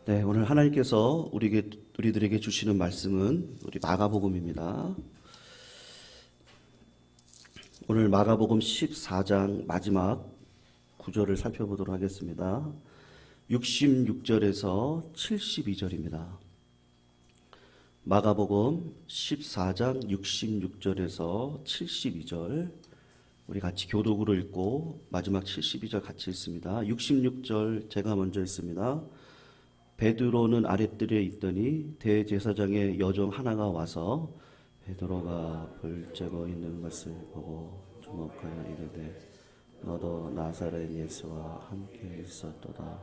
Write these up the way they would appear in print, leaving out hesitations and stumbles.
네, 오늘 하나님께서 우리들에게 주시는 말씀은 우리 마가복음입니다. 오늘 마가복음 14장 마지막 구절을 살펴보도록 하겠습니다. 66절에서 72절입니다. 마가복음 14장 66절에서 72절 우리 같이 교독으로 읽고 마지막 72절 같이 읽습니다. 66절 제가 먼저 읽습니다. 베드로는 아랫뜰에 있더니 대제사장의 여종 하나가 와서 베드로가 불쬐고 있는 것을 보고 주목하여 이르되 너도 나사렛 예수와 함께 있었도다.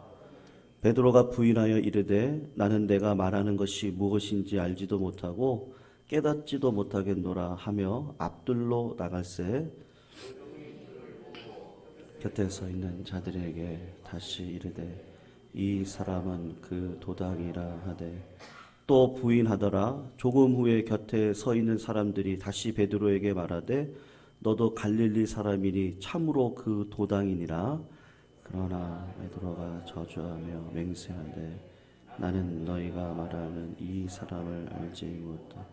베드로가 부인하여 이르되 나는 내가 말하는 것이 무엇인지 알지도 못하고 깨닫지도 못하겠노라 하며 앞뜰로 나갈새 곁에 서 있는 자들에게 다시 이르되 이 사람은 그 도당이라 하되 또 부인하더라. 조금 후에 곁에 서 있는 사람들이 다시 베드로에게 말하되 너도 갈릴리 사람이니 참으로 그 도당이니라. 그러나 베드로가 저주하며 맹세하되 나는 너희가 말하는 이 사람을 알지 못하고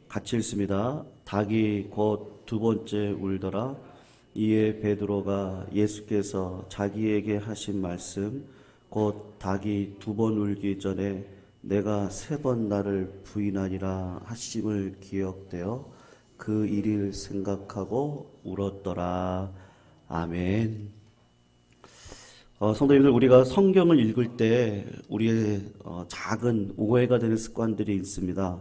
같이 읽습니다. 닭이 곧 두 번째 울더라. 이에 베드로가 예수께서 자기에게 하신 말씀 곧 닭이 두 번 울기 전에 내가 세 번 나를 부인하리라 하심을 기억되어 그 일을 생각하고 울었더라. 아멘. 성도님들, 우리가 성경을 읽을 때 우리의 작은 오해가 되는 습관들이 있습니다.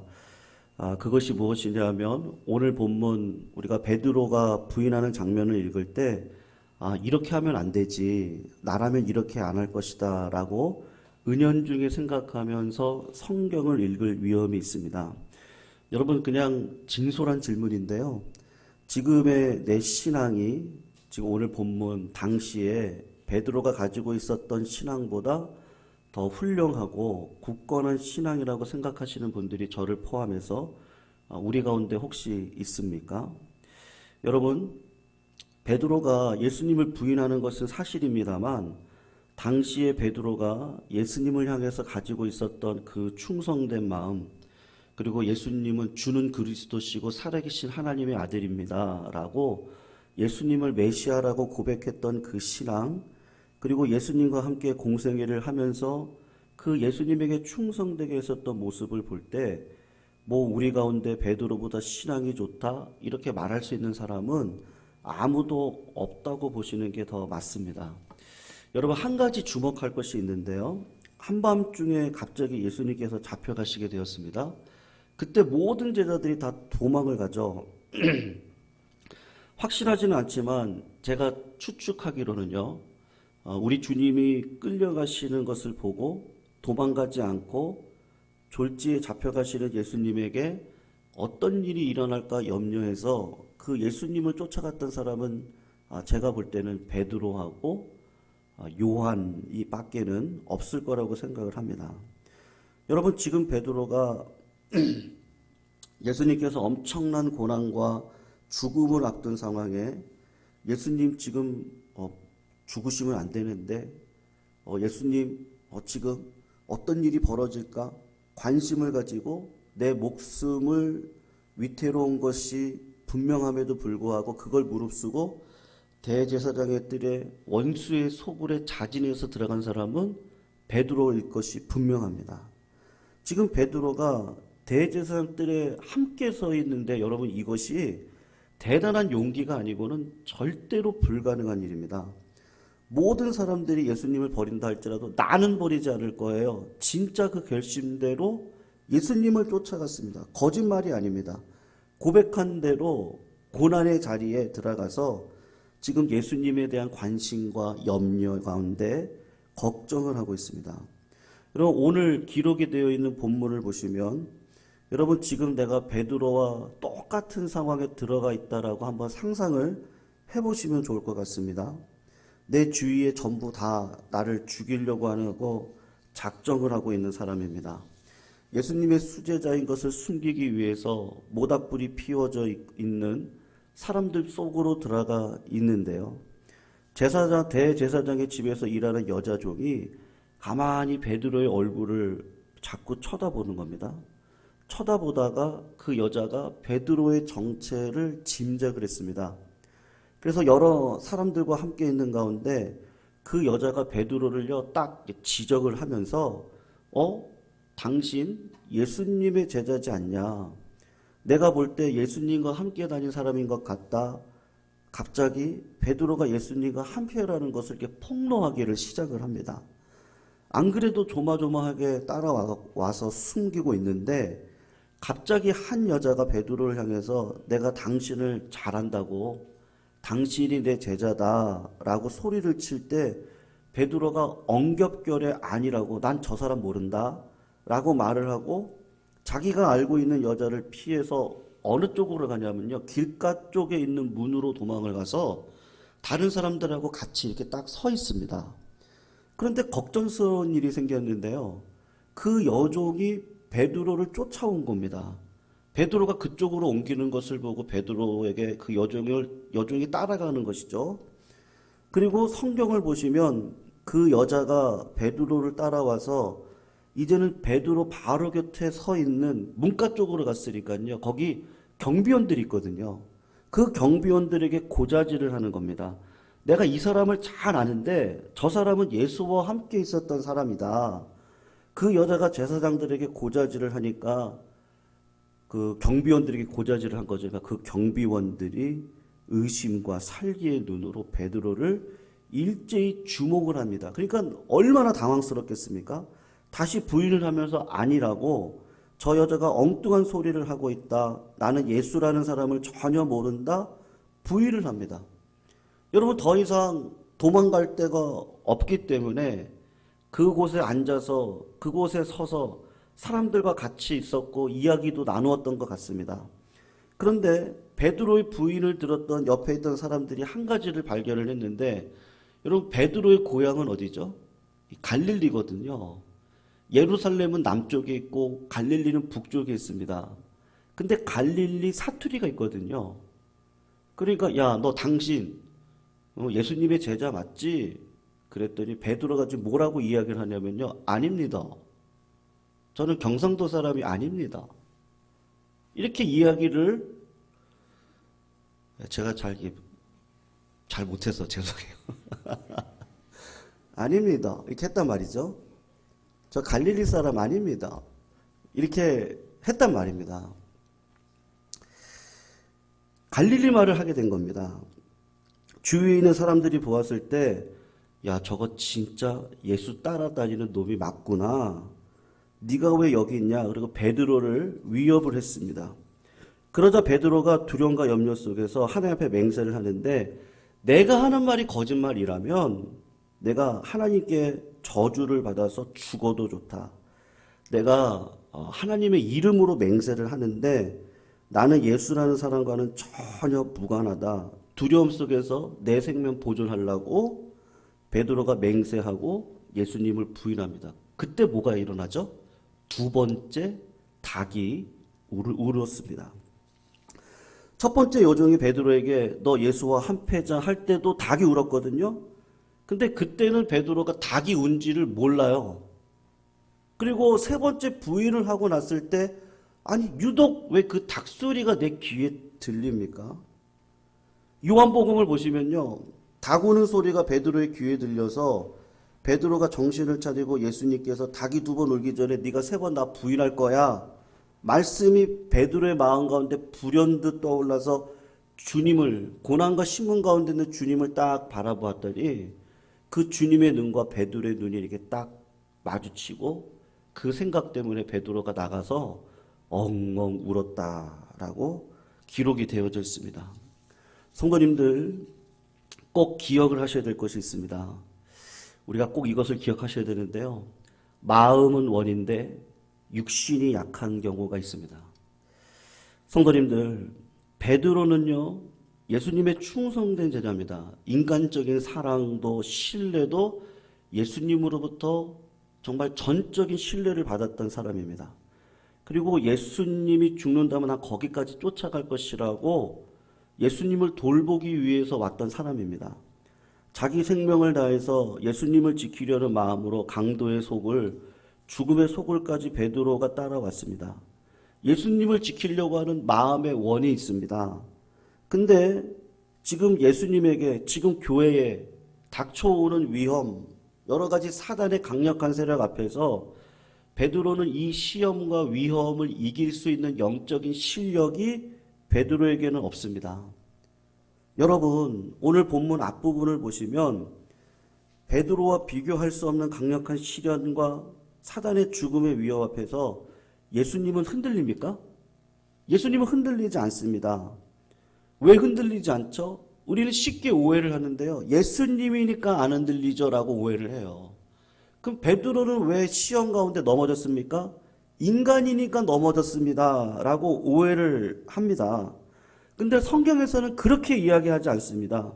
그것이 무엇이냐면 오늘 본문 우리가 베드로가 부인하는 장면을 읽을 때 이렇게 하면 안 되지, 나라면 이렇게 안 할 것이다 라고 은연중에 생각하면서 성경을 읽을 위험이 있습니다. 여러분, 그냥 진솔한 질문인데요, 지금의 내 신앙이 지금 오늘 본문 당시에 베드로가 가지고 있었던 신앙보다 더 훌륭하고 굳건한 신앙이라고 생각하시는 분들이 저를 포함해서 우리 가운데 혹시 있습니까? 여러분, 베드로가 예수님을 부인하는 것은 사실입니다만 당시에 베드로가 예수님을 향해서 가지고 있었던 그 충성된 마음, 그리고 예수님은 주는 그리스도시고 살아계신 하나님의 아들입니다 라고 예수님을 메시아라고 고백했던 그 신앙, 그리고 예수님과 함께 공생애를 하면서 그 예수님에게 충성되게 했었던 모습을 볼 때 우리 가운데 베드로보다 신앙이 좋다 이렇게 말할 수 있는 사람은 아무도 없다고 보시는 게 더 맞습니다. 여러분, 한 가지 주목할 것이 있는데요, 한밤중에 갑자기 예수님께서 잡혀가시게 되었습니다. 그때 모든 제자들이 다 도망을 가죠. 확실하지는 않지만 제가 추측하기로는요, 우리 주님이 끌려가시는 것을 보고 도망가지 않고 졸지에 잡혀가시는 예수님에게 어떤 일이 일어날까 염려해서 그 예수님을 쫓아갔던 사람은 제가 볼 때는 베드로하고 요한이 밖에는 없을 거라고 생각을 합니다. 여러분, 지금 베드로가 예수님께서 엄청난 고난과 죽음을 앞둔 상황에 예수님 지금 죽으시면 안 되는데 예수님 지금 어떤 일이 벌어질까 관심을 가지고 내 목숨을 위태로운 것이 분명함에도 불구하고 그걸 무릅쓰고 대제사장의 뜰에 원수의 소굴에 자진해서 들어간 사람은 베드로일 것이 분명합니다. 지금 베드로가 대제사장 뜰에 함께 서 있는데 여러분, 이것이 대단한 용기가 아니고는 절대로 불가능한 일입니다. 모든 사람들이 예수님을 버린다 할지라도 나는 버리지 않을 거예요. 진짜 그 결심대로 예수님을 쫓아갔습니다. 거짓말이 아닙니다. 고백한 대로 고난의 자리에 들어가서 지금 예수님에 대한 관심과 염려 가운데 걱정을 하고 있습니다. 여러분, 오늘 기록이 되어 있는 본문을 보시면 여러분, 지금 내가 베드로와 똑같은 상황에 들어가 있다라고 한번 상상을 해보시면 좋을 것 같습니다. 내 주위에 전부 다 나를 죽이려고 하고 작정을 하고 있는 사람입니다. 예수님의 수제자인 것을 숨기기 위해서 모닥불이 피워져 있는 사람들 속으로 들어가 있는데요, 대제사장의 집에서 일하는 여자종이 가만히 베드로의 얼굴을 자꾸 쳐다보는 겁니다. 쳐다보다가 그 여자가 베드로의 정체를 짐작을 했습니다. 그래서 여러 사람들과 함께 있는 가운데 그 여자가 베드로를요 딱 지적을 하면서 당신 예수님의 제자지 않냐? 내가 볼 때 예수님과 함께 다닌 사람인 것 같다. 갑자기 베드로가 예수님과 함께라는 것을 이렇게 폭로하기를 시작을 합니다. 안 그래도 조마조마하게 따라와서 숨기고 있는데 갑자기 한 여자가 베드로를 향해서 내가 당신을 잘 안다고, 당신이 내 제자다라고 소리를 칠 때 베드로가 엉겹결에 아니라고, 난 저 사람 모른다 라고 말을 하고 자기가 알고 있는 여자를 피해서 어느 쪽으로 가냐면요, 길가 쪽에 있는 문으로 도망을 가서 다른 사람들하고 같이 이렇게 딱 서 있습니다. 그런데 걱정스러운 일이 생겼는데요, 그 여종이 베드로를 쫓아온 겁니다. 베드로가 그쪽으로 옮기는 것을 보고 베드로에게 그 여종이 따라가는 것이죠. 그리고 성경을 보시면 그 여자가 베드로를 따라와서 이제는 베드로 바로 곁에 서 있는 문가 쪽으로 갔으니까요, 거기 경비원들이 있거든요. 그 경비원들에게 고자질을 하는 겁니다. 내가 이 사람을 잘 아는데 저 사람은 예수와 함께 있었던 사람이다. 그 여자가 제사장들에게 고자질을 하니까 그 경비원들에게 고자질을 한 거죠. 그러니까 그 경비원들이 의심과 살기의 눈으로 베드로를 일제히 주목을 합니다. 그러니까 얼마나 당황스럽겠습니까? 다시 부인을 하면서 아니라고, 저 여자가 엉뚱한 소리를 하고 있다, 나는 예수라는 사람을 전혀 모른다, 부인을 합니다. 여러분, 더 이상 도망갈 데가 없기 때문에 그곳에 앉아서 그곳에 서서 사람들과 같이 있었고 이야기도 나누었던 것 같습니다. 그런데 베드로의 부인을 들었던 옆에 있던 사람들이 한 가지를 발견을 했는데, 여러분, 베드로의 고향은 어디죠? 갈릴리거든요. 예루살렘은 남쪽에 있고 갈릴리는 북쪽에 있습니다. 근데 갈릴리 사투리가 있거든요. 그러니까 야, 너 당신 예수님의 제자 맞지? 그랬더니 베드로가 지금 뭐라고 이야기를 하냐면요, 아닙니다. 저는 경상도 사람이 아닙니다. 이렇게 이야기를, 제가 잘 못해서 죄송해요. 아닙니다. 이렇게 했단 말이죠. 저 갈릴리 사람 아닙니다. 이렇게 했단 말입니다. 갈릴리 말을 하게 된 겁니다. 주위에 있는 사람들이 보았을 때, 야, 저거 진짜 예수 따라다니는 놈이 맞구나. 네가 왜 여기 있냐? 그리고 베드로를 위협을 했습니다. 그러자 베드로가 두려움과 염려 속에서 하나님 앞에 맹세를 하는데, 내가 하는 말이 거짓말이라면 내가 하나님께 저주를 받아서 죽어도 좋다. 내가 하나님의 이름으로 맹세를 하는데 나는 예수라는 사람과는 전혀 무관하다. 두려움 속에서 내 생명 보존하려고 베드로가 맹세하고 예수님을 부인합니다. 그때 뭐가 일어나죠? 두 번째 닭이 울었습니다. 첫 번째 여종이 베드로에게 너 예수와 한패자 할 때도 닭이 울었거든요. 근데 그때는 베드로가 닭이 운지를 몰라요. 그리고 세 번째 부인을 하고 났을 때, 아니 유독 왜 그 닭소리가 내 귀에 들립니까? 요한복음을 보시면요, 닭 우는 소리가 베드로의 귀에 들려서 베드로가 정신을 차리고 예수님께서 닭이 두 번 울기 전에 네가 세 번 나 부인할 거야, 말씀이 베드로의 마음 가운데 불현듯 떠올라서 주님을, 고난과 신문 가운데 있는 주님을 딱 바라보았더니 그 주님의 눈과 베드로의 눈이 이렇게 딱 마주치고 그 생각 때문에 베드로가 나가서 엉엉 울었다라고 기록이 되어져 있습니다. 성도님들, 꼭 기억을 하셔야 될 것이 있습니다. 우리가 꼭 이것을 기억하셔야 되는데요, 마음은 원인데 육신이 약한 경우가 있습니다. 성도님들, 베드로는요 예수님의 충성된 제자입니다. 인간적인 사랑도 신뢰도 예수님으로부터 정말 전적인 신뢰를 받았던 사람입니다. 그리고 예수님이 죽는다면 난 거기까지 쫓아갈 것이라고 예수님을 돌보기 위해서 왔던 사람입니다. 자기 생명을 다해서 예수님을 지키려는 마음으로 강도의 속을 죽음의 속을까지 베드로가 따라왔습니다. 예수님을 지키려고 하는 마음의 원이 있습니다. 근데 지금 예수님에게, 지금 교회에 닥쳐오는 위험, 여러 가지 사단의 강력한 세력 앞에서 베드로는 이 시험과 위험을 이길 수 있는 영적인 실력이 베드로에게는 없습니다. 여러분, 오늘 본문 앞부분을 보시면 베드로와 비교할 수 없는 강력한 시련과 사단의 죽음의 위협 앞에서 예수님은 흔들립니까? 예수님은 흔들리지 않습니다. 왜 흔들리지 않죠? 우리는 쉽게 오해를 하는데요. 예수님이니까 안 흔들리죠 라고 오해를 해요. 그럼 베드로는 왜 시험 가운데 넘어졌습니까? 인간이니까 넘어졌습니다 라고 오해를 합니다. 근데 성경에서는 그렇게 이야기하지 않습니다.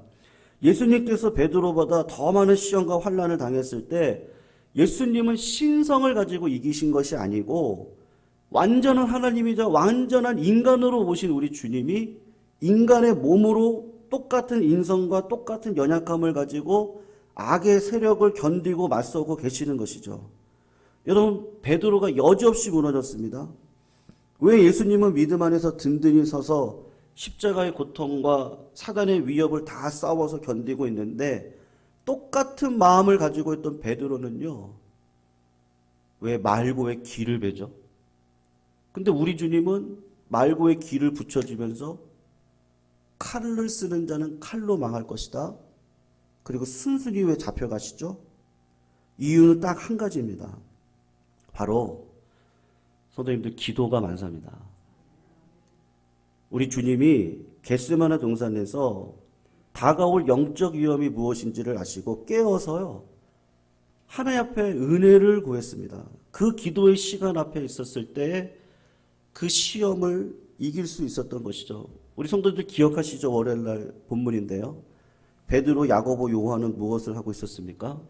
예수님께서 베드로보다 더 많은 시험과 환난을 당했을 때 예수님은 신성을 가지고 이기신 것이 아니고 완전한 하나님이자 완전한 인간으로 오신 우리 주님이 인간의 몸으로 똑같은 인성과 똑같은 연약함을 가지고 악의 세력을 견디고 맞서고 계시는 것이죠. 여러분, 베드로가 여지없이 무너졌습니다. 왜 예수님은 믿음 안에서 든든히 서서 십자가의 고통과 사단의 위협을 다 싸워서 견디고 있는데 똑같은 마음을 가지고 있던 베드로는요, 왜 말고의 기를 베죠? 근데 우리 주님은 말고의 기를 붙여주면서 칼을 쓰는 자는 칼로 망할 것이다. 그리고 순순히 왜 잡혀가시죠? 이유는 딱 한 가지입니다. 바로 성도님들 기도가 만사입니다. 우리 주님이 겟세마네 동산에서 다가올 영적 위험이 무엇인지를 아시고 깨어서요, 하나님 앞에 은혜를 구했습니다. 그 기도의 시간 앞에 있었을 때 그 시험을 이길 수 있었던 것이죠. 우리 성도들 기억하시죠? 월요일날 본문인데요. 베드로, 야고보, 요한은 무엇을 하고 있었습니까?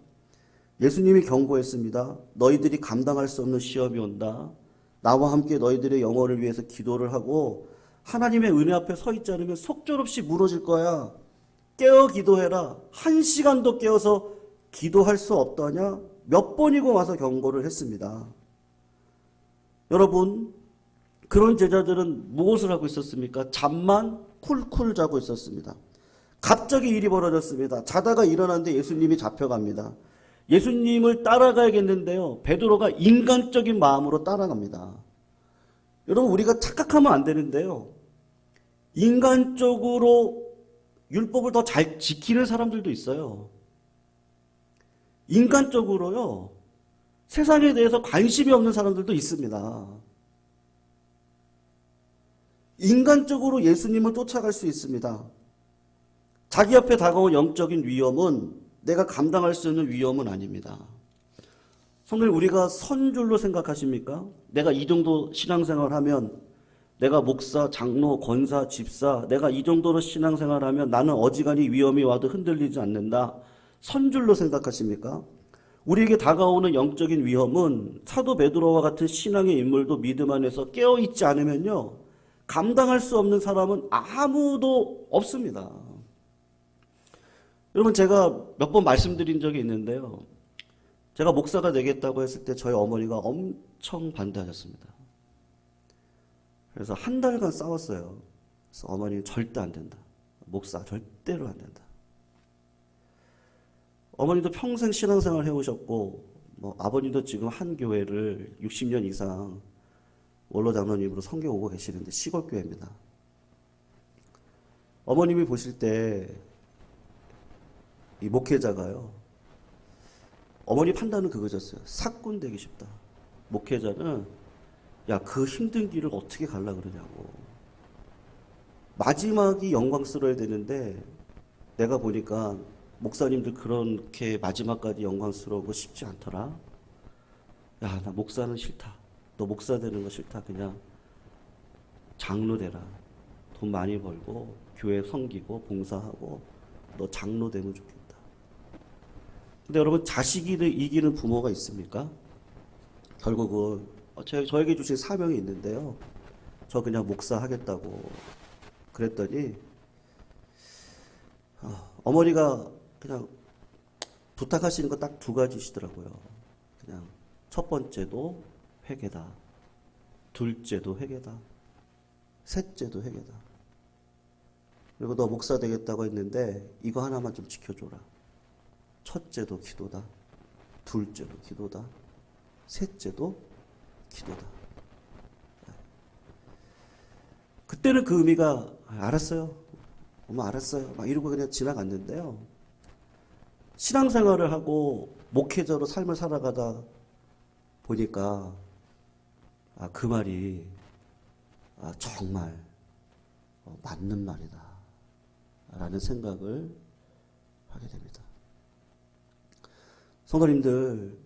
예수님이 경고했습니다. 너희들이 감당할 수 없는 시험이 온다. 나와 함께 너희들의 영혼을 위해서 기도를 하고 하나님의 은혜 앞에 서 있지 않으면 속절없이 무너질 거야. 깨어 기도해라. 1시간도 깨어서 기도할 수 없더냐? 몇 번이고 와서 경고를 했습니다. 여러분, 그런 제자들은 무엇을 하고 있었습니까? 잠만 쿨쿨 자고 있었습니다. 갑자기 일이 벌어졌습니다. 자다가 일어났는데 예수님이 잡혀갑니다. 예수님을 따라가야겠는데요, 베드로가 인간적인 마음으로 따라갑니다. 여러분, 우리가 착각하면 안 되는데요, 인간적으로 율법을 더 잘 지키는 사람들도 있어요. 인간적으로요, 세상에 대해서 관심이 없는 사람들도 있습니다. 인간적으로 예수님을 쫓아갈 수 있습니다. 자기 앞에 다가온 영적인 위험은 내가 감당할 수 있는 위험은 아닙니다. 성도님, 우리가 선 줄로 생각하십니까? 내가 이 정도 신앙생활하면, 내가 목사, 장로, 권사, 집사, 내가 이 정도로 신앙생활하면 나는 어지간히 위험이 와도 흔들리지 않는다. 선줄로 생각하십니까? 우리에게 다가오는 영적인 위험은 사도 베드로와 같은 신앙의 인물도 믿음 안에서 깨어있지 않으면요, 감당할 수 없는 사람은 아무도 없습니다. 여러분, 제가 몇 번 말씀드린 적이 있는데요, 제가 목사가 되겠다고 했을 때 저희 어머니가 엄청 반대하셨습니다. 그래서 한 달간 싸웠어요. 그래서 어머니는 절대 안 된다. 목사 절대로 안 된다. 어머니도 평생 신앙생활 해오셨고, 아버님도 지금 한 교회를 60년 이상 원로 장로님으로 섬겨 오고 계시는데 시골 교회입니다. 어머님이 보실 때 이 목회자가요, 어머니 판단은 그거였어요. 사꾼 되기 쉽다. 목회자는 야, 그 힘든 길을 어떻게 가려 그러냐고. 마지막이 영광스러워야 되는데 내가 보니까 목사님들 그렇게 마지막까지 영광스러우고 쉽지 않더라. 야, 나 목사는 싫다. 너 목사 되는 거 싫다. 그냥 장로 되라. 돈 많이 벌고 교회 섬기고 봉사하고 너 장로 되면 좋겠다. 근데 여러분, 자식이 이기는 부모가 있습니까? 결국은 저에게 주신 사명이 있는데요, 저 그냥 목사 하겠다고 그랬더니 어머니가 그냥 부탁하시는 거 딱 두 가지시더라고요. 그냥 첫 번째도 회개다. 둘째도 회개다. 셋째도 회개다. 그리고 너 목사 되겠다고 했는데 이거 하나만 좀 지켜줘라. 첫째도 기도다. 둘째도 기도다. 셋째도 기도다. 그때는 그 의미가 알았어요. 엄마 알았어요. 막 이러고 그냥 지나갔는데요. 신앙생활을 하고 목회자로 삶을 살아가다 보니까 그 말이 정말 맞는 말이다 라는 생각을 하게 됩니다. 성도님들,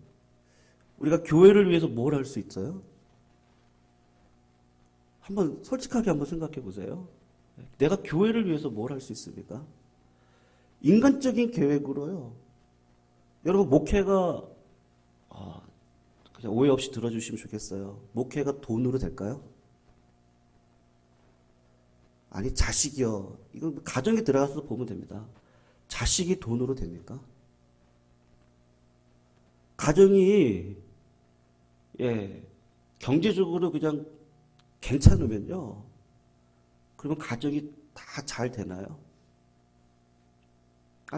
우리가 교회를 위해서 뭘 할 수 있어요? 한번 솔직하게 한번 생각해 보세요. 내가 교회를 위해서 뭘 할 수 있습니까? 인간적인 계획으로요. 여러분, 목회가 그냥 오해 없이 들어주시면 좋겠어요. 목회가 돈으로 될까요? 아니, 자식이요. 이건 가정에 들어가서 보면 됩니다. 자식이 돈으로 됩니까? 가정이 경제적으로 그냥 괜찮으면요. 그러면 가정이 다 잘 되나요?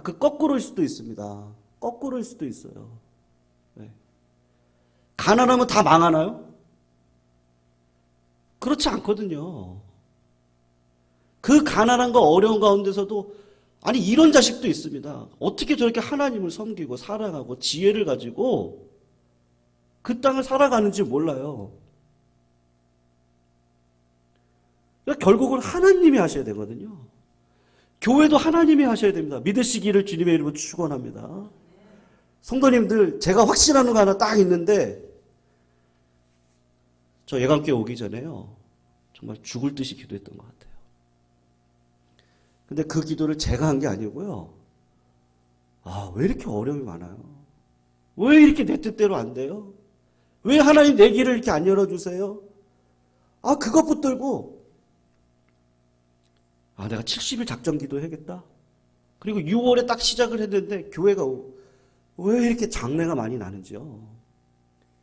그 거꾸로일 수도 있습니다. 거꾸로일 수도 있어요. 가난하면 다 망하나요? 그렇지 않거든요. 그 가난함과 어려운 가운데서도 아니 이런 자식도 있습니다. 어떻게 저렇게 하나님을 섬기고 사랑하고 지혜를 가지고 그 땅을 살아가는지 몰라요. 그러니까 결국은 하나님이 하셔야 되거든요. 교회도 하나님이 하셔야 됩니다. 믿으시기를 주님의 이름으로 축원합니다. 성도님들, 제가 확신하는 거 하나 딱 있는데 저 예감교회 오기 전에요. 정말 죽을 듯이 기도했던 것 같아요. 근데 그 기도를 제가 한 게 아니고요. 왜 이렇게 어려움이 많아요? 왜 이렇게 내 뜻대로 안 돼요? 왜 하나님 내 길을 이렇게 안 열어주세요? 그것 붙들고 내가 70일 작전 기도해야겠다. 그리고 6월에 딱 시작을 했는데 교회가 왜 이렇게 장례가 많이 나는지요.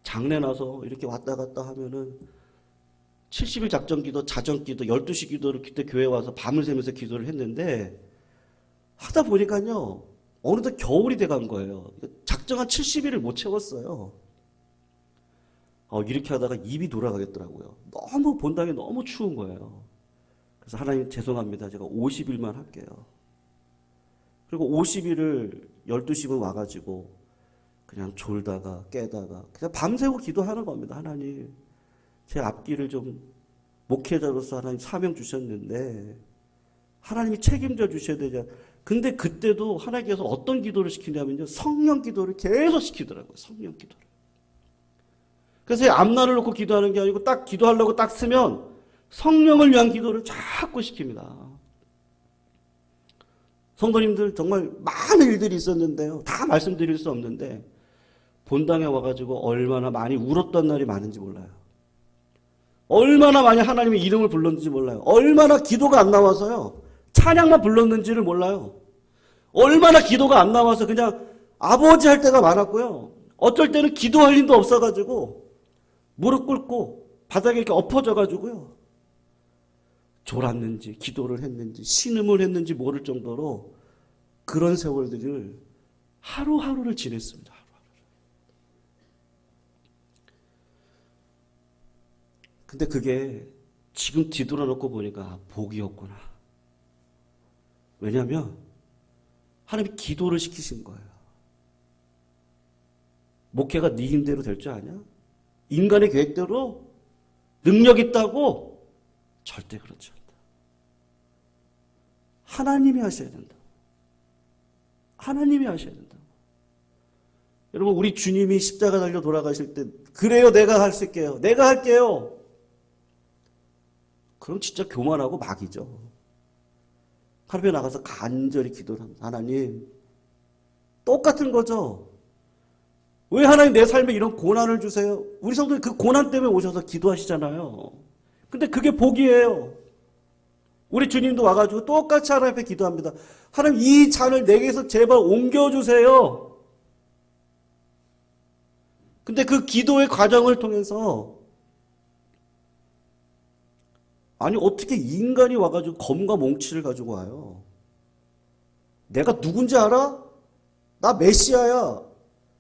장례 나서 이렇게 왔다 갔다 하면은 70일 작전 기도, 자정 기도, 12시 기도를 그때 교회 와서 밤을 새면서 기도를 했는데 하다 보니까요. 어느덧 겨울이 돼간 거예요. 작정한 70일을 못 채웠어요. 이렇게 하다가 입이 돌아가겠더라고요. 너무 본당에 너무 추운 거예요. 그래서 하나님 죄송합니다. 제가 50일만 할게요. 그리고 50일을 12시간 와가지고 그냥 졸다가 깨다가 그냥 밤새고 기도하는 겁니다. 하나님 제 앞길을 좀 목회자로서 하나님 사명 주셨는데 하나님이 책임져 주셔야 되지. 근데 그때도 하나님께서 어떤 기도를 시키냐면요. 성령 기도를 계속 시키더라고요. 성령 기도를. 그래서 앞날을 놓고 기도하는 게 아니고 딱 기도하려고 딱 쓰면 성령을 위한 기도를 자꾸 시킵니다. 성도님들 정말 많은 일들이 있었는데요. 다 말씀드릴 수 없는데 본당에 와가지고 얼마나 많이 울었던 날이 많은지 몰라요. 얼마나 많이 하나님의 이름을 불렀는지 몰라요. 얼마나 기도가 안 나와서요. 찬양만 불렀는지를 몰라요. 얼마나 기도가 안 나와서 그냥 아버지 할 때가 많았고요. 어쩔 때는 기도할 힘도 없어가지고 무릎 꿇고 바닥에 이렇게 엎어져가지고요. 졸았는지 기도를 했는지 신음을 했는지 모를 정도로 그런 세월들을 하루하루를 지냈습니다. 근데 그게 지금 뒤돌아놓고 보니까 복이었구나. 왜냐하면 하나님이 기도를 시키신 거예요. 목회가 네 힘대로 될 줄 아냐? 인간의 계획대로 능력 있다고? 절대 그렇지 않다. 하나님이 하셔야 된다. 하나님이 하셔야 된다. 여러분 우리 주님이 십자가 달려 돌아가실 때 그래요 내가 할 수 있게요. 내가 할게요. 그럼 진짜 교만하고 막이죠. 하루에 나가서 간절히 기도를 합니다. 하나님 똑같은 거죠. 왜 하나님 내 삶에 이런 고난을 주세요? 우리 성도님 그 고난 때문에 오셔서 기도하시잖아요. 근데 그게 복이에요. 우리 주님도 와가지고 똑같이 하나님 앞에 기도합니다. 하나님 이 잔을 내게서 제발 옮겨주세요. 근데 그 기도의 과정을 통해서 아니 어떻게 인간이 와가지고 검과 몽치를 가지고 와요. 내가 누군지 알아? 나 메시아야.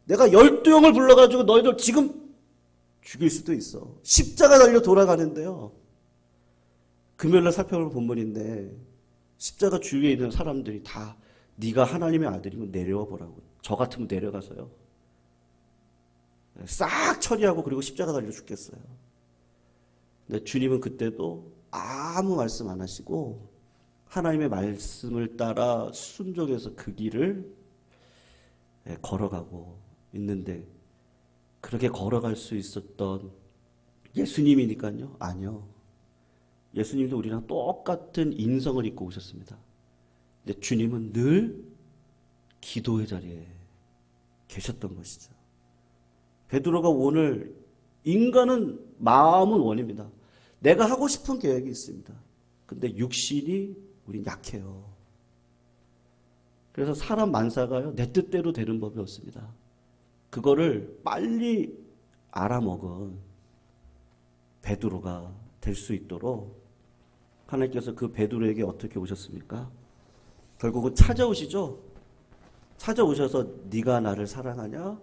내가 12형을 불러가지고 너희들 지금 죽일 수도 있어. 십자가 달려 돌아가는데요. 금요일날 살펴볼 본문인데 십자가 주위에 있는 사람들이 다 네가 하나님의 아들이면 내려와 보라고. 저 같으면 내려가서요. 싹 처리하고 그리고 십자가 달려 죽겠어요. 근데 주님은 그때도 아무 말씀 안 하시고 하나님의 말씀을 따라 순종해서 그 길을 걸어가고 있는데 그렇게 걸어갈 수 있었던 예수님이니까요? 아니요. 예수님도 우리랑 똑같은 인성을 입고 오셨습니다. 근데 주님은 늘 기도의 자리에 계셨던 것이죠. 베드로가 오늘 인간은 마음은 원입니다. 내가 하고 싶은 계획이 있습니다. 근데 육신이 우린 약해요. 그래서 사람 만사가요 내 뜻대로 되는 법이 없습니다. 그거를 빨리 알아먹은 베드로가 될 수 있도록 하나님께서 그 베드로에게 어떻게 오셨습니까? 결국은 찾아오시죠. 찾아오셔서 네가 나를 사랑하냐?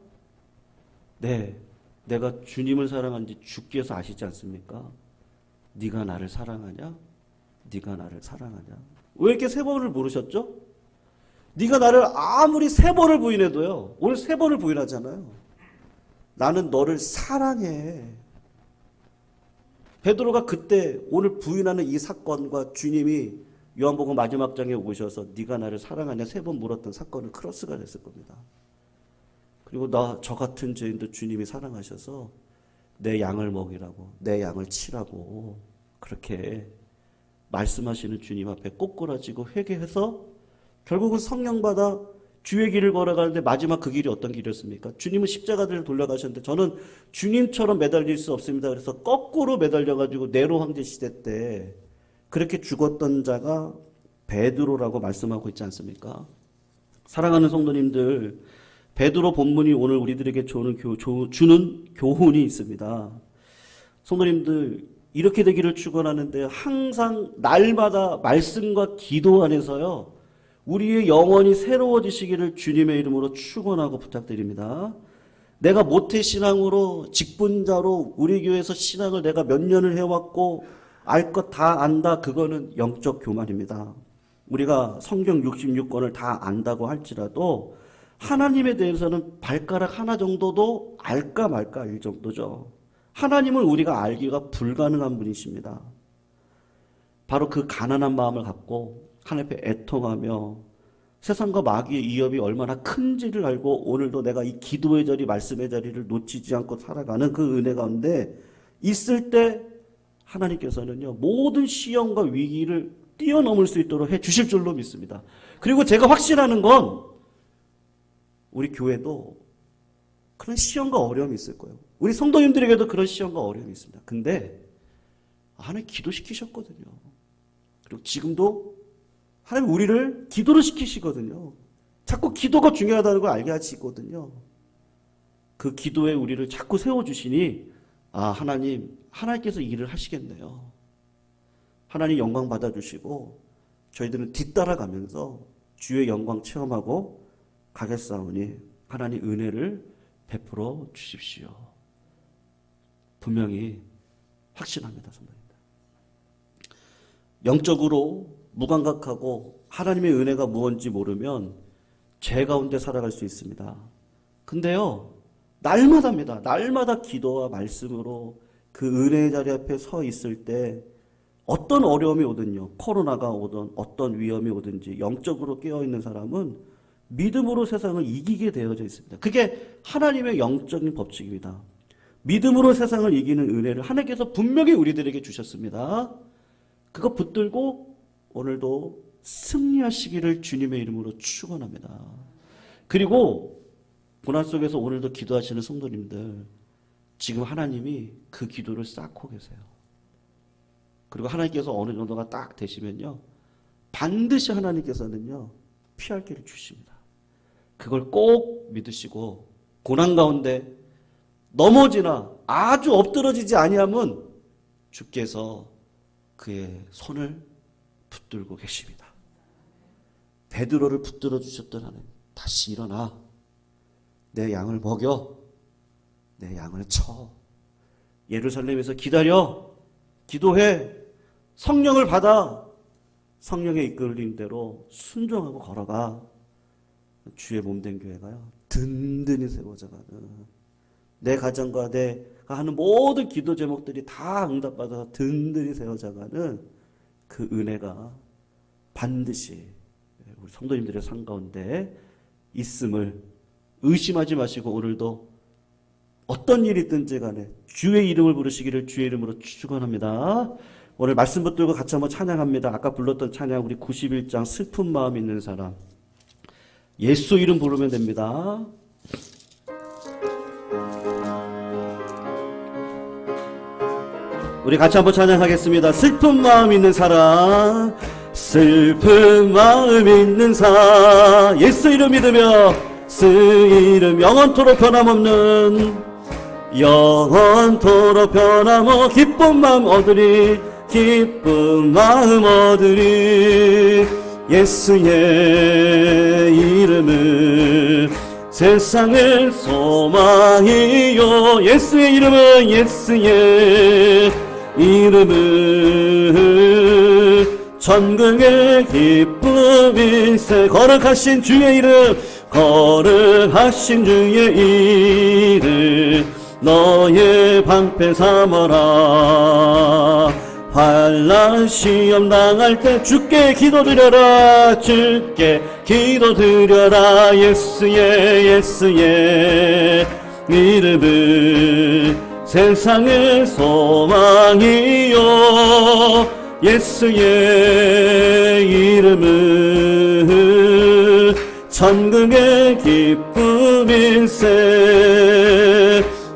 네, 내가 주님을 사랑하는지 주께서 아시지 않습니까? 네가 나를 사랑하냐? 네가 나를 사랑하냐? 왜 이렇게 세 번을 물으셨죠? 네가 나를 아무리 세 번을 부인해도요. 오늘 세 번을 부인하잖아요. 나는 너를 사랑해. 베드로가 그때 오늘 부인하는 이 사건과 주님이 요한복음 마지막 장에 오셔서 네가 나를 사랑하냐 세 번 물었던 사건은 크로스가 됐을 겁니다. 그리고 저 같은 죄인도 주님이 사랑하셔서 내 양을 먹이라고 내 양을 치라고 그렇게 말씀하시는 주님 앞에 꼬꾸라지고 회개해서 결국은 성령 받아 주의 길을 걸어가는데 마지막 그 길이 어떤 길이었습니까? 주님은 십자가를 돌려가셨는데 저는 주님처럼 매달릴 수 없습니다. 그래서 거꾸로 매달려가지고 네로 황제 시대 때 그렇게 죽었던 자가 베드로라고 말씀하고 있지 않습니까? 사랑하는 성도님들, 베드로 본문이 오늘 우리들에게 주는 교훈이 있습니다. 성도님들, 이렇게 되기를 축원하는데 항상 날마다 말씀과 기도 안에서요. 우리의 영혼이 새로워지시기를 주님의 이름으로 축원하고 부탁드립니다. 내가 모태신앙으로 직분자로 우리 교회에서 신앙을 내가 몇 년을 해왔고 알 것 다 안다. 그거는 영적 교만입니다. 우리가 성경 66권을 다 안다고 할지라도 하나님에 대해서는 발가락 하나 정도도 알까 말까 일 정도죠. 하나님을 우리가 알기가 불가능한 분이십니다. 바로 그 가난한 마음을 갖고 하나님 앞에 애통하며 세상과 마귀의 위협이 얼마나 큰지를 알고 오늘도 내가 이 기도의 자리, 말씀의 자리를 놓치지 않고 살아가는 그 은혜 가운데 있을 때 하나님께서는요 모든 시험과 위기를 뛰어넘을 수 있도록 해 주실 줄로 믿습니다. 그리고 제가 확신하는 건 우리 교회도 그런 시험과 어려움이 있을 거예요. 우리 성도님들에게도 그런 시험과 어려움이 있습니다. 근데 하나님 기도시키셨거든요. 그리고 지금도 하나님 우리를 기도를 시키시거든요. 자꾸 기도가 중요하다는 걸 알게 하시거든요. 그 기도에 우리를 자꾸 세워주시니 하나님께서 일을 하시겠네요. 하나님 영광 받아주시고 저희들은 뒤따라가면서 주의 영광 체험하고 가겠사오니 하나님 은혜를 베풀어 주십시오. 분명히 확신합니다. 성도님들. 영적으로 무감각하고 하나님의 은혜가 무엇인지 모르면 죄 가운데 살아갈 수 있습니다. 근데요 날마다입니다. 날마다 기도와 말씀으로 그 은혜의 자리 앞에 서 있을 때 어떤 어려움이 오든요, 코로나가 오든 어떤 위험이 오든지 영적으로 깨어있는 사람은 믿음으로 세상을 이기게 되어져 있습니다. 그게 하나님의 영적인 법칙입니다. 믿음으로 세상을 이기는 은혜를 하나님께서 분명히 우리들에게 주셨습니다. 그거 붙들고 오늘도 승리하시기를 주님의 이름으로 축원합니다. 그리고 고난 속에서 오늘도 기도하시는 성도님들, 지금 하나님이 그 기도를 쌓고 계세요. 그리고 하나님께서 어느 정도가 딱 되시면요, 반드시 하나님께서는요 피할 길을 주십니다. 그걸 꼭 믿으시고 고난 가운데 넘어지나 아주 엎드러지지 아니하면 주께서 그의 손을 붙들고 계십니다. 베드로를 붙들어 주셨던 하나님, 다시 일어나 내 양을 먹여, 내 양을 쳐, 예루살렘에서 기다려, 기도해, 성령을 받아, 성령의 이끌림 대로 순종하고 걸어가. 주의 몸된 교회가요 든든히 세워져가는, 내 가정과 내가 하는 모든 기도 제목들이 다 응답받아서 든든히 세워져가는 그 은혜가 반드시 우리 성도님들의 삶 가운데 있음을 의심하지 마시고, 오늘도 어떤 일이 있든지 간에 주의 이름을 부르시기를 주의 이름으로 축원합니다. 오늘 말씀 붙들고 같이 한번 찬양합니다. 아까 불렀던 찬양, 우리 91장 슬픈 마음 있는 사람, 예수 이름 부르면 됩니다. 우리 같이 한번 찬양하겠습니다. 슬픈 마음 있는 사람, 슬픈 마음 있는 사, 예수 이름 믿으며 스 이름 영원토록 변함없는, 영원토록 변함없 기쁜 마음 얻으리, 기쁜 마음 얻으리. 예수의 이름은 세상의 소망이요, 예수의 이름은, 예수의 이름은 천국의 기쁨일세. 거룩하신 주의 이름, 거룩하신 주의 이름 너의 방패 삼아라. 환난 시험 당할 때 주께 기도드려라, 주께 기도드려라. 예수의 이름은 세상의 소망이요, 예수의 이름은 천국의 기쁨일세.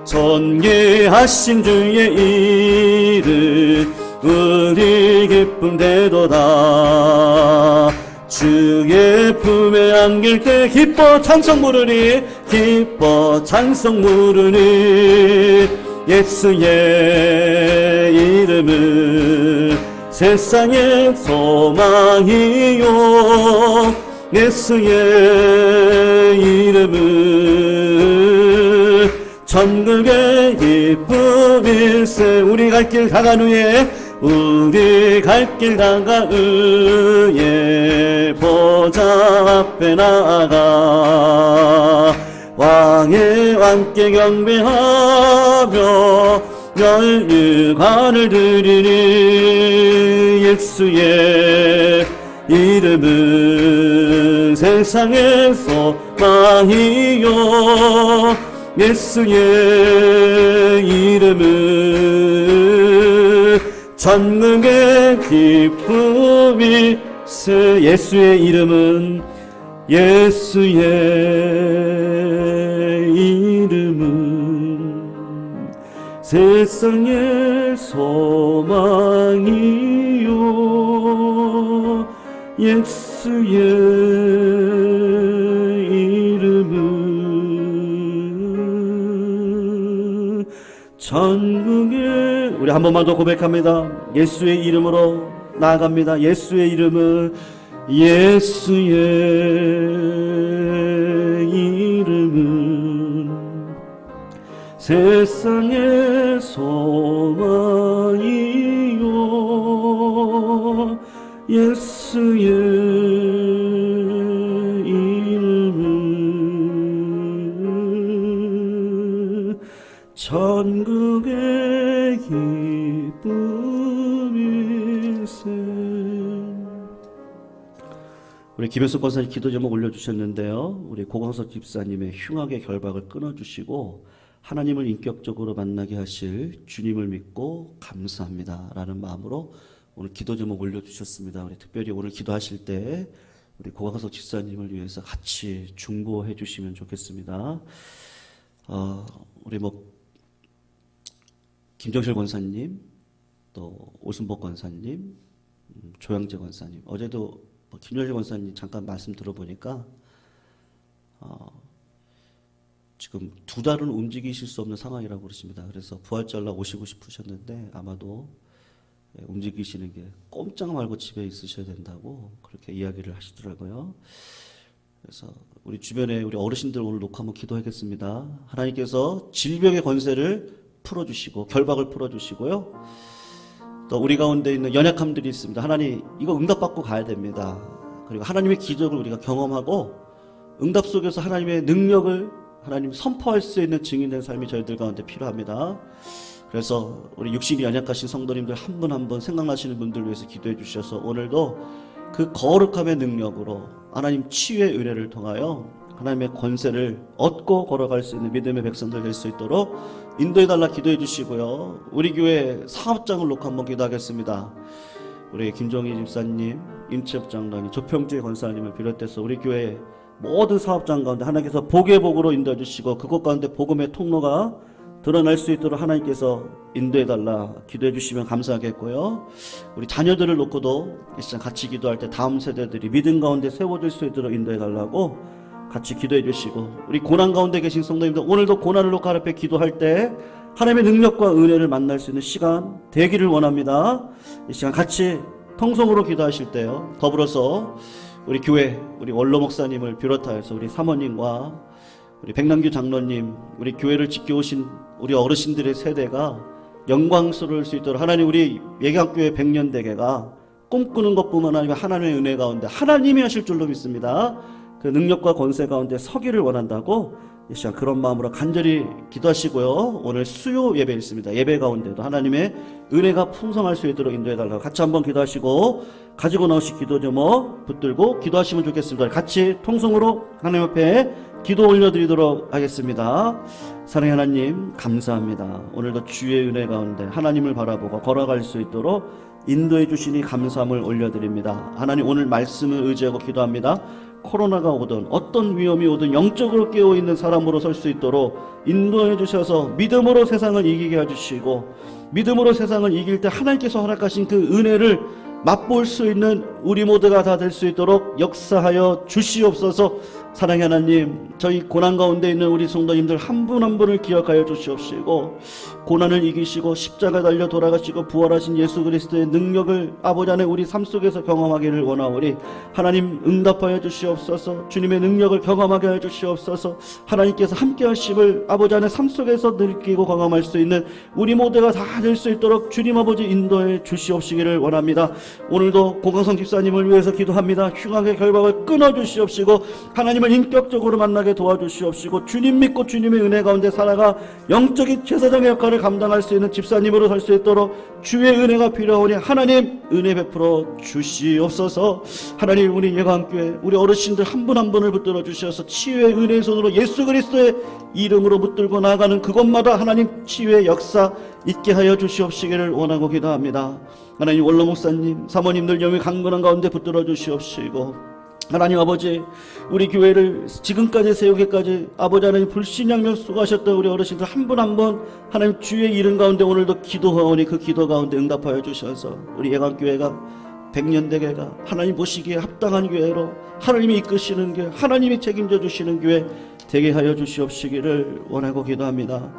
존귀하신 주의 이름 우리 기쁨 되도다. 주의 품에 안길 때 기뻐 찬송 부르니, 기뻐 찬송 부르니. 예수의 이름은 세상의 소망이요, 예수의 이름은 천국의 기쁨일세. 우리 갈 길 다간 후에, 우리 갈 길 다간 후에 보좌 앞에 나아가 왕의 왕께 경배하며 열유관을 드리니. 예수의 이름은 세상의 소망이요, 예수의 이름은 천국의 기쁨일세. 예수의 이름은, 예수의 이름은 세상의 소망이요, 예수의 이름은 천국의, 우리 한 번만 더 고백합니다. 예수의 이름으로 나아갑니다. 예수의 이름은, 예수의 이름은 세상의 소망이요, 예수의 이름은 천국의 기쁨일세. 우리 김현숙 권사님 기도 제목 올려주셨는데요. 우리 고광석 집사님의 흉악의 결박을 끊어주시고 하나님을 인격적으로 만나게 하실 주님을 믿고 감사합니다 라는 마음으로 오늘 기도 제목 올려주셨습니다. 우리 특별히 오늘 기도하실 때 우리 고광석 집사님을 위해서 같이 중보해 주시면 좋겠습니다. 우리 김정실 권사님, 또 오순복 권사님, 조양재 권사님, 어제도 김정실 권사님 잠깐 말씀 들어보니까 지금 지금 2달은 움직이실 수 없는 상황이라고 그러십니다. 그래서 부활절날 오시고 싶으셨는데 아마도 움직이시는 게 꼼짝 말고 집에 있으셔야 된다고 그렇게 이야기를 하시더라고요. 그래서 우리 주변에 우리 어르신들 오늘 놓고 한번 기도하겠습니다. 하나님께서 질병의 권세를 풀어주시고 결박을 풀어주시고요. 또 우리 가운데 있는 연약함들이 있습니다. 하나님 이거 응답받고 가야 됩니다. 그리고 하나님의 기적을 우리가 경험하고 응답 속에서 하나님의 능력을 하나님 선포할 수 있는 증인된 삶이 저희들 가운데 필요합니다. 그래서 우리 육신이 연약하신 성도님들 한 분 한 분 생각나시는 분들 위해서 기도해 주셔서 오늘도 그 거룩함의 능력으로 하나님 치유의 은혜를 통하여 하나님의 권세를 얻고 걸어갈 수 있는 믿음의 백성들 될 수 있도록 인도해달라 기도해 주시고요. 우리 교회 사업장을 놓고 한번 기도하겠습니다. 우리 김종희 집사님, 임채업 장로님, 조평재 권사님을 비롯해서 우리 교회 모든 사업장 가운데 하나님께서 복의 복으로 인도해 주시고 그곳 가운데 복음의 통로가 드러날 수 있도록 하나님께서 인도해달라 기도해 주시면 감사하겠고요. 우리 자녀들을 놓고도 이 시간 같이 기도할 때 다음 세대들이 믿음 가운데 세워질 수 있도록 인도해달라고 같이 기도해 주시고 우리 고난 가운데 계신 성도님들 오늘도 고난을 놓고 하나님 앞에 기도할 때 하나님의 능력과 은혜를 만날 수 있는 시간 되기를 원합니다. 이 시간 같이 통성으로 기도하실 때요. 더불어서 우리 교회 우리 원로 목사님을 비롯하여서 우리 사모님과 우리 백남규 장로님 우리 교회를 지켜오신 우리 어르신들의 세대가 영광스러울 수 있도록 하나님 우리 예강교회 100년 대계가 꿈꾸는 것뿐만 아니라 하나님의 은혜 가운데 하나님이 하실 줄로 믿습니다. 그 능력과 권세 가운데 서기를 원한다고 이 시간 그런 마음으로 간절히 기도하시고요. 오늘 수요 예배 있습니다. 예배 가운데도 하나님의 은혜가 풍성할 수 있도록 인도해달라고 같이 한번 기도하시고 가지고 나오신 기도 제목 붙들고 기도하시면 좋겠습니다. 같이 통성으로 하나님 앞에 기도 올려드리도록 하겠습니다. 사랑의 하나님 감사합니다. 오늘도 주의 은혜 가운데 하나님을 바라보고 걸어갈 수 있도록 인도해 주시니 감사함을 올려드립니다. 하나님 오늘 말씀을 의지하고 기도합니다. 코로나가 오든 어떤 위험이 오든 영적으로 깨어있는 사람으로 설 수 있도록 인도해 주셔서 믿음으로 세상을 이기게 해주시고 믿음으로 세상을 이길 때 하나님께서 허락하신 그 은혜를 맛볼 수 있는 우리 모두가 다 될 수 있도록 역사하여 주시옵소서. 사랑의 하나님 저희 고난 가운데 있는 우리 성도님들 한 분 한 분을 기억하여 주시옵시고 고난을 이기시고 십자가 달려 돌아가시고 부활하신 예수 그리스도의 능력을 아버지 안에 우리 삶 속에서 경험하기를 원하오니 하나님 응답하여 주시옵소서. 주님의 능력을 경험하게 하여 주시옵소서. 하나님께서 함께 하심을 아버지 안에 삶 속에서 느끼고 경험할 수 있는 우리 모두가 다 될 수 있도록 주님 아버지 인도해 주시옵시기를 원합니다. 오늘도 고강성 집사님을 위해서 기도합니다. 흉악의 결박을 끊어 주시옵시고 하나님을 인격적으로 만나게 도와주시옵시고 주님 믿고 주님의 은혜 가운데 살아가 영적인 제사장의 역할을 감당할 수 있는 집사님으로 설 수 있도록 주의 은혜가 필요하오니 하나님 은혜 베풀어 주시옵소서. 하나님 우리 예강교회 우리 어르신들 한 분 한 분을 붙들어 주셔서 치유의 은혜의 손으로 예수 그리스도의 이름으로 붙들고 나아가는 그곳마다 하나님 치유의 역사 있게 하여 주시옵시기를 원하고 기도합니다. 하나님 원로 목사님 사모님들 영의 강건한 가운데 붙들어 주시옵시고 하나님 아버지 우리 교회를 지금까지 세우기까지 아버지 하나님 불신양면 수고하셨던 우리 어르신들 한 분 한 분 하나님 주의 이름 가운데 오늘도 기도하오니 그 기도 가운데 응답하여 주셔서 우리 예강교회가 100년 대계가 하나님 보시기에 합당한 교회로 하나님이 이끄시는 교회 하나님이 책임져 주시는 교회 되게 하여 주시옵시기를 원하고 기도합니다.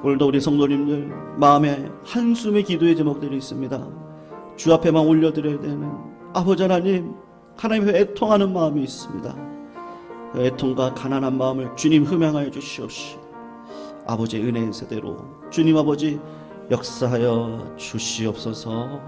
오늘도 우리 성도님들 마음에 한숨의 기도의 제목들이 있습니다. 주 앞에만 올려드려야 되는 아버지 하나님 하나님 애통하는 마음이 있습니다. 그 애통과 가난한 마음을 주님 흠양하여 주시옵시고 아버지의 은혜의 세대로 주님 아버지 역사하여 주시옵소서.